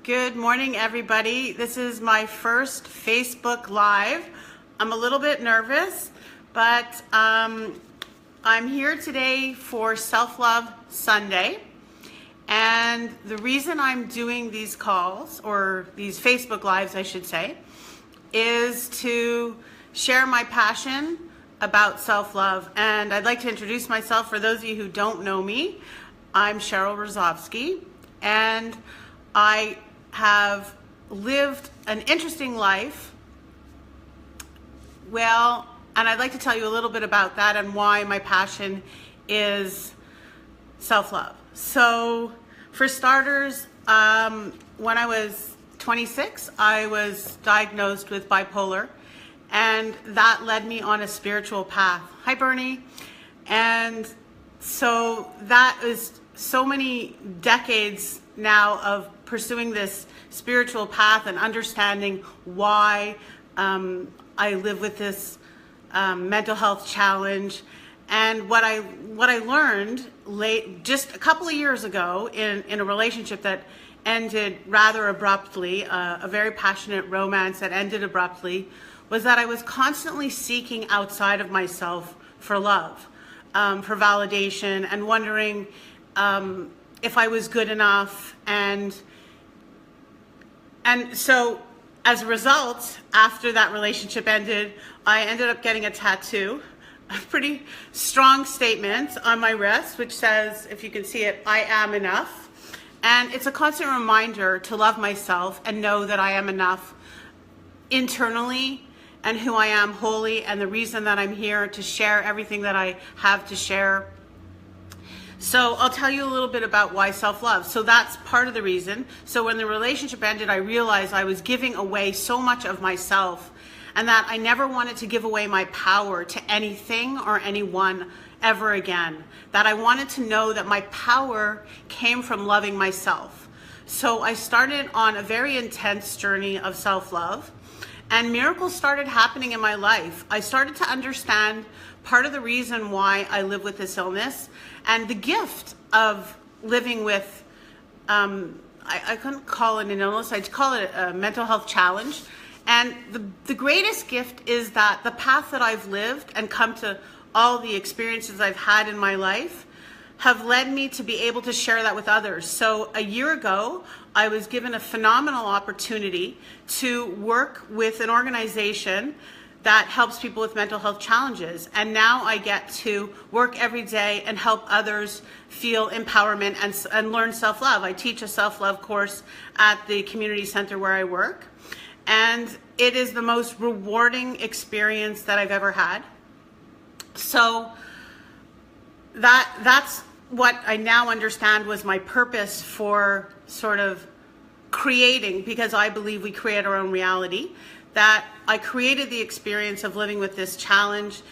Good morning, everybody. This is my first Facebook Live. I'm a little bit nervous, but I'm here today for Self-Love Sunday. And the reason I'm doing these calls, or these Facebook Lives, I should say, is to share my passion about self-love. And I'd like to introduce myself. For those of you who don't know me, I'm Cheryl Rozovsky, and I have lived an interesting life. Well, and I'd like to tell you a little bit about that and why my passion is self-love. So, for starters, when I was 26, I was diagnosed with bipolar, and that led me on a spiritual path. Hi, Bernie. And so that is so many decades now of pursuing this spiritual path and understanding why I live with this mental health challenge. And what I learned just a couple of years ago in a relationship that ended rather abruptly, a very passionate romance that ended abruptly, was that I was constantly seeking outside of myself for love, for validation, and wondering if I was good enough. And so as a result, after that relationship ended, I ended up getting a tattoo, a pretty strong statement on my wrist, which says, if you can see it, I am enough. And it's a constant reminder to love myself and know that I am enough internally, and who I am wholly, and the reason that I'm here to share everything that I have to share. So I'll tell you a little bit about why self-love. So that's part of the reason. So when the relationship ended, I realized I was giving away so much of myself, and that I never wanted to give away my power to anything or anyone ever again. That I wanted to know that my power came from loving myself. So I started on a very intense journey of self-love, and miracles started happening in my life. I started to understand part of the reason why I live with this illness, and the gift of living with, I couldn't call it an illness, I'd call it a mental health challenge. And the greatest gift is that the path that I've lived and come to all the experiences I've had in my life have led me to be able to share that with others. So a year ago, I was given a phenomenal opportunity to work with an organization that helps people with mental health challenges. And now I get to work every day and help others feel empowerment and learn self-love. I teach a self-love course at the community center where I work. And it is the most rewarding experience that I've ever had. So that's what I now understand was my purpose for sort of creating, because I believe we create our own reality, that I created the experience of living with this challenge,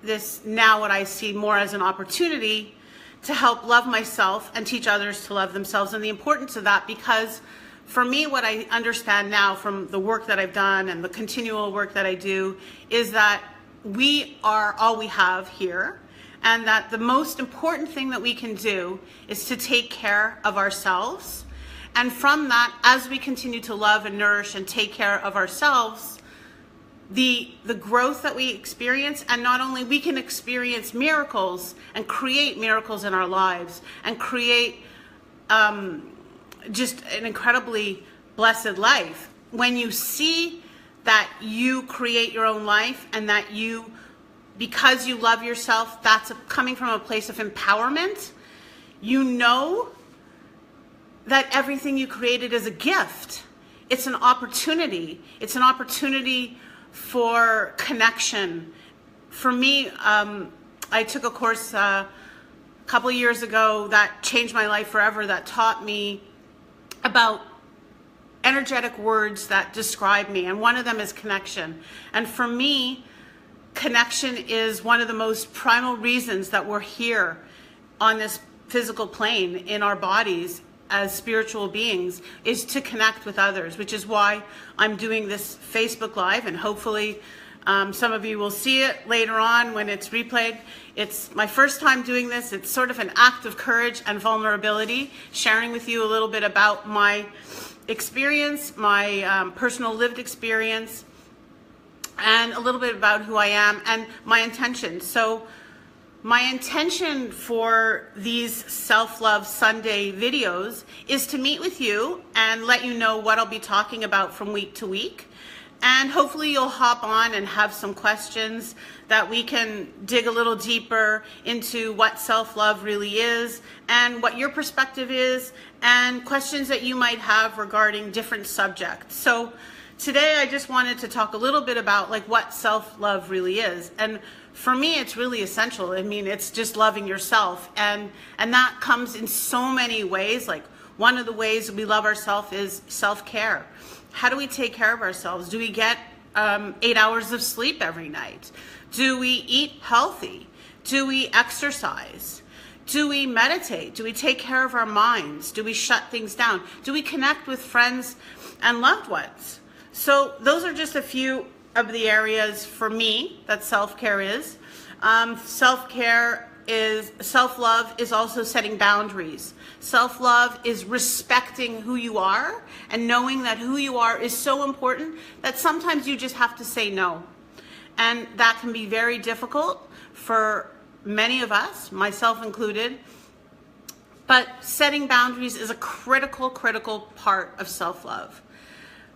this now what I see more as an opportunity to help love myself and teach others to love themselves, and the importance of that, because for me, what I understand now from the work that I've done and the continual work that I do is that we are all we have here, and that the most important thing that we can do is to take care of ourselves. And from that, as we continue to love and nourish and take care of ourselves, the growth that we experience, and not only we can experience miracles and create miracles in our lives and create just an incredibly blessed life. When you see that you create your own life, and that you, because you love yourself, that's coming from a place of empowerment, you know that everything you created is a gift. It's an opportunity. It's an opportunity for connection. For me, I took a course a couple of years ago that changed my life forever, that taught me about energetic words that describe me, and one of them is connection. And for me, connection is one of the most primal reasons that we're here on this physical plane in our bodies as spiritual beings, is to connect with others, which is why I'm doing this Facebook Live, and hopefully Some of you will see it later on when it's replayed. It's my first time doing this. It's sort of an act of courage and vulnerability, sharing with you a little bit about my experience, my personal lived experience, and a little bit about who I am and my intention. So my intention for these Self-Love Sunday videos is to meet with you and let you know what I'll be talking about from week to week. And hopefully you'll hop on and have some questions that we can dig a little deeper into what self-love really is and what your perspective is, and questions that you might have regarding different subjects. So today I just wanted to talk a little bit about like what self-love really is. And for me, it's really essential. I mean, it's just loving yourself. And that comes in so many ways. Like one of the ways we love ourselves is self-care. How do we take care of ourselves? Do we get 8 hours of sleep every night? Do we eat healthy? Do we exercise? Do we meditate? Do we take care of our minds? Do we shut things down? Do we connect with friends and loved ones? So those are just a few of the areas for me that self-care is. Self-love is also setting boundaries. Self-love is respecting who you are and knowing that who you are is so important that sometimes you just have to say no. And that can be very difficult for many of us, myself included. But setting boundaries is a critical part of self-love.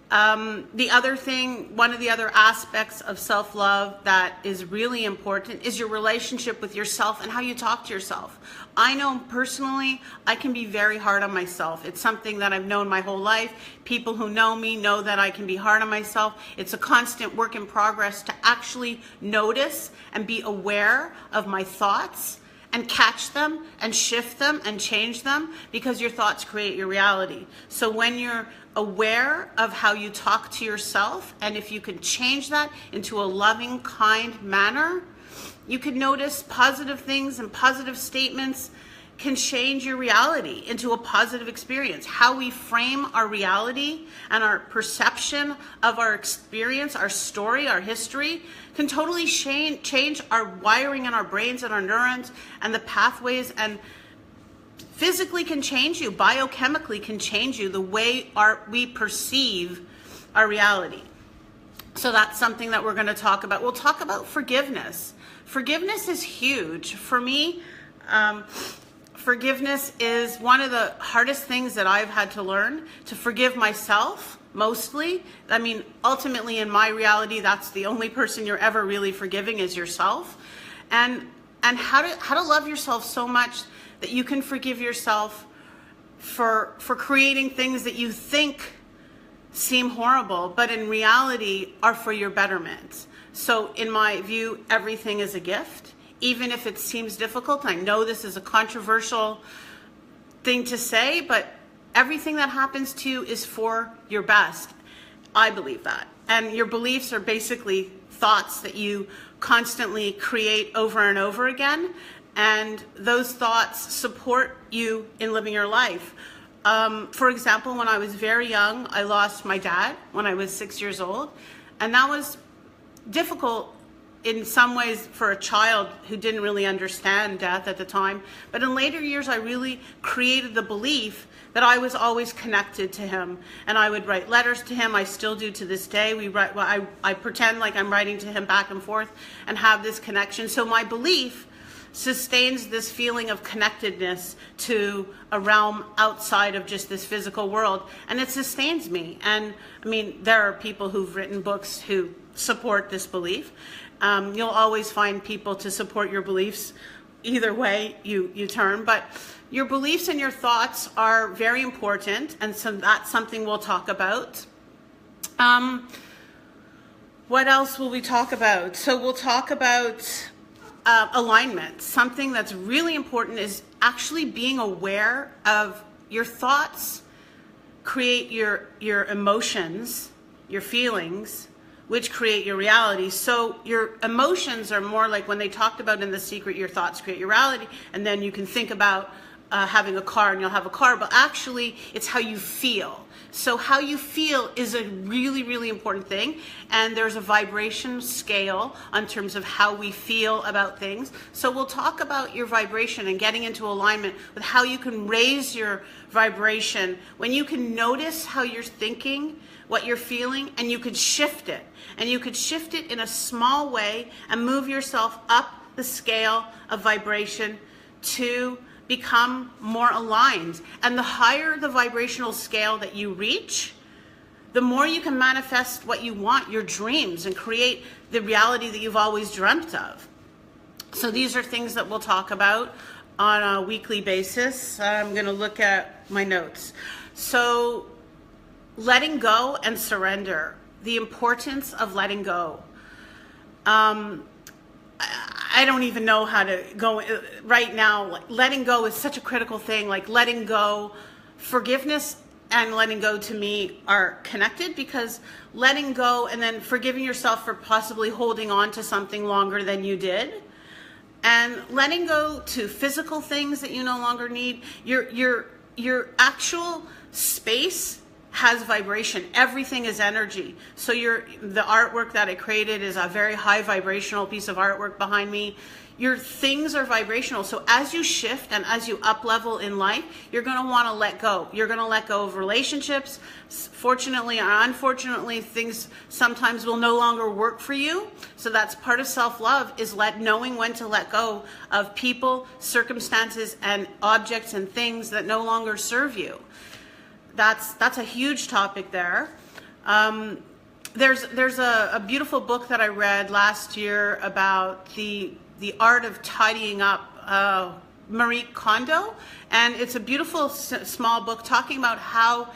The other thing, one of the other aspects of self-love that is really important is your relationship with yourself and how you talk to yourself. I know personally, I can be very hard on myself. It's something that I've known my whole life. People who know me know that I can be hard on myself. It's a constant work in progress to actually notice and be aware of my thoughts and catch them and shift them and change them, because your thoughts create your reality. So when you're aware of how you talk to yourself, and if you can change that into a loving, kind manner, you can notice positive things and positive statements can change your reality into a positive experience. How we frame our reality and our perception of our experience, our story, our history, can totally change our wiring in our brains and our neurons and the pathways, and physically can change you, biochemically can change you, the way we perceive our reality. So that's something that we're going to talk about. We'll talk about forgiveness. Forgiveness is huge. For me, forgiveness is one of the hardest things that I've had to learn, to forgive myself mostly. I mean, ultimately in my reality, that's the only person you're ever really forgiving is yourself. And how to love yourself so much that you can forgive yourself for creating things that you think seem horrible, but in reality are for your betterment. So in my view, everything is a gift, even if it seems difficult. I know this is a controversial thing to say, but everything that happens to you is for your best. I believe that. And your beliefs are basically thoughts that you constantly create over and over again. And those thoughts support you in living your life. For example, when I was very young, I lost my dad when I was 6 years old. And that was difficult in some ways for a child who didn't really understand death at the time. But in later years, I really created the belief that I was always connected to him. And I would write letters to him. I still do to this day. I pretend like I'm writing to him back and forth and have this connection. So my belief sustains this feeling of connectedness to a realm outside of just this physical world, and it sustains me. And I mean, there are people who've written books who support this belief. You'll always find people to support your beliefs either way you turn, but your beliefs and your thoughts are very important, and so that's something we'll talk about. What else will we talk about? So we'll talk about alignment. Something that's really important is actually being aware of your thoughts create your emotions, your feelings, which create your reality. So your emotions are more like when they talked about in The Secret, your thoughts create your reality, and then you can think about having a car and you'll have a car, but actually it's how you feel. So how you feel is a really, really important thing. And there's a vibration scale in terms of how we feel about things. So we'll talk about your vibration and getting into alignment with how you can raise your vibration when you can notice how you're thinking, what you're feeling, and you could shift it. And you could shift it in a small way and move yourself up the scale of vibration to become more aligned. And the higher the vibrational scale that you reach, the more you can manifest what you want, your dreams, and create the reality that you've always dreamt of. So these are things that we'll talk about on a weekly basis. I'm going to look at my notes. So letting go and surrender, the importance of letting go. I don't even know how to go right now. Like, letting go is such a critical thing. Like letting go, forgiveness and letting go to me are connected, because letting go and then forgiving yourself for possibly holding on to something longer than you did, and letting go to physical things that you no longer need. Your actual space has vibration. Everything is energy. So the artwork that I created is a very high vibrational piece of artwork behind me. Your things are vibrational. So as you shift and as you up level in life, you're going to want to let go. You're going to let go of relationships. Fortunately or unfortunately, things sometimes will no longer work for you. So that's part of self-love, is knowing when to let go of people, circumstances, and objects and things that no longer serve you. That's a huge topic there. There's a beautiful book that I read last year about the art of tidying up, Marie Kondo, and it's a beautiful small book talking about how,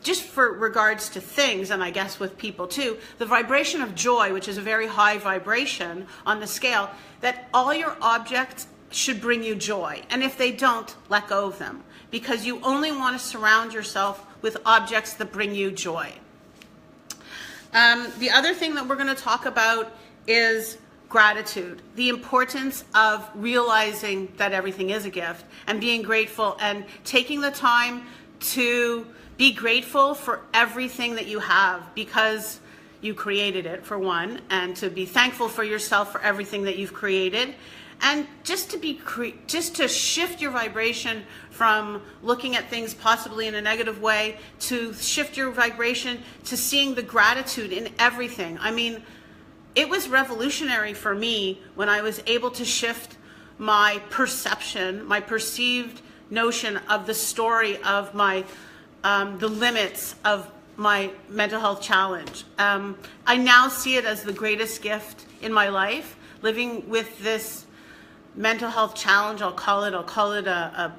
just for regards to things, and I guess with people too, the vibration of joy, which is a very high vibration on the scale, that all your objects should bring you joy, and if they don't, let go of them, because you only want to surround yourself with objects that bring you joy. The other thing that we're going to talk about is gratitude, the importance of realizing that everything is a gift and being grateful and taking the time to be grateful for everything that you have, because you created it, for one, and to be thankful for yourself for everything that you've created. And just to shift your vibration from looking at things possibly in a negative way, to shift your vibration to seeing the gratitude in everything. I mean, it was revolutionary for me when I was able to shift my perception, my perceived notion of the story of my, the limits of my mental health challenge. I now see it as the greatest gift in my life, living with this mental health challenge. I'll call it a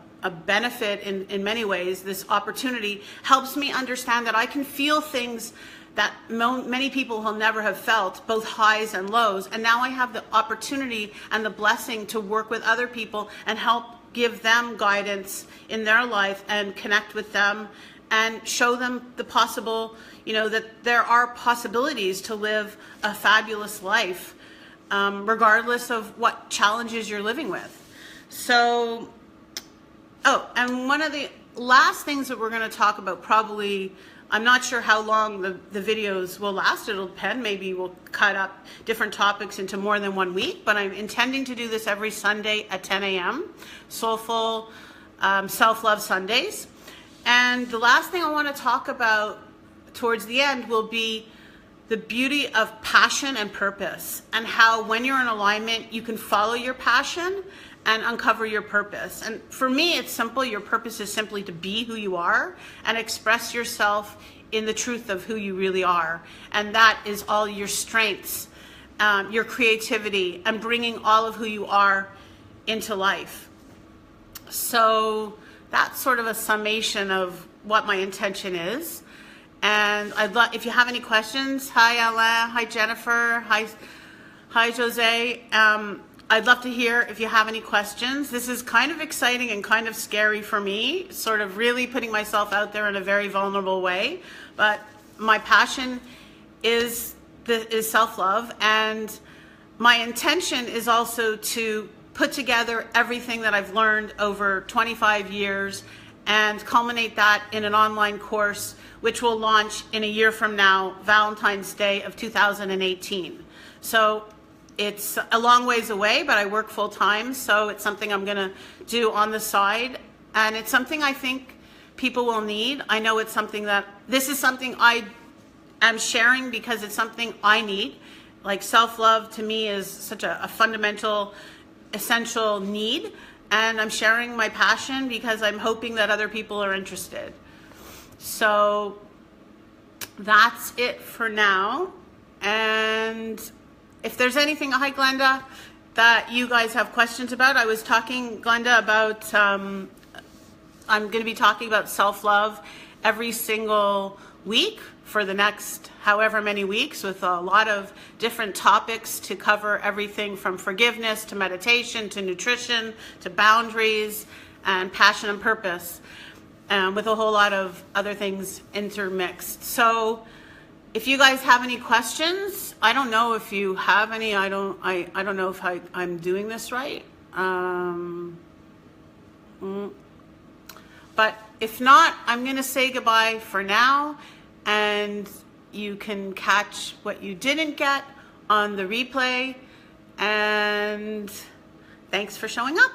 benefit in many ways. This opportunity helps me understand that I can feel things that many people will never have felt, both highs and lows. And now I have the opportunity and the blessing to work with other people and help give them guidance in their life and connect with them and show them the possible, that there are possibilities to live a fabulous life, regardless of what challenges you're living with. So, and one of the last things that we're going to talk about, probably, I'm not sure how long the videos will last. It'll depend. Maybe we'll cut up different topics into more than 1 week, but I'm intending to do this every Sunday at 10 a.m. Soulful Self-Love Sundays. And the last thing I want to talk about towards the end will be the beauty of passion and purpose, and how when you're in alignment, you can follow your passion and uncover your purpose. And for me, it's simple. Your purpose is simply to be who you are and express yourself in the truth of who you really are. And that is all your strengths, your creativity, and bringing all of who you are into life. So that's sort of a summation of what my intention is. And I'd love, if you have any questions, hi Alain, hi Jennifer, hi Jose. I'd love to hear if you have any questions. This is kind of exciting and kind of scary for me, sort of really putting myself out there in a very vulnerable way. But my passion is self-love, and my intention is also to put together everything that I've learned over 25 years and culminate that in an online course, which will launch in a year from now, Valentine's Day of 2018. So it's a long ways away, but I work full time, so it's something I'm gonna do on the side, and it's something I think people will need. I know it's something this is something I am sharing because it's something I need. Like self-love to me is such a fundamental, essential need, and I'm sharing my passion because I'm hoping that other people are interested. So that's it for now. And if there's anything, hi Glenda, that you guys have questions about, I was talking, Glenda, about, I'm going to be talking about self-love every single week for the next however many weeks, with a lot of different topics to cover everything from forgiveness to meditation to nutrition to boundaries and passion and purpose, with a whole lot of other things intermixed. So if you guys have any questions, I don't know if you have any. I don't know if I'm doing this right. But if not, I'm going to say goodbye for now, and you can catch what you didn't get on the replay. And thanks for showing up.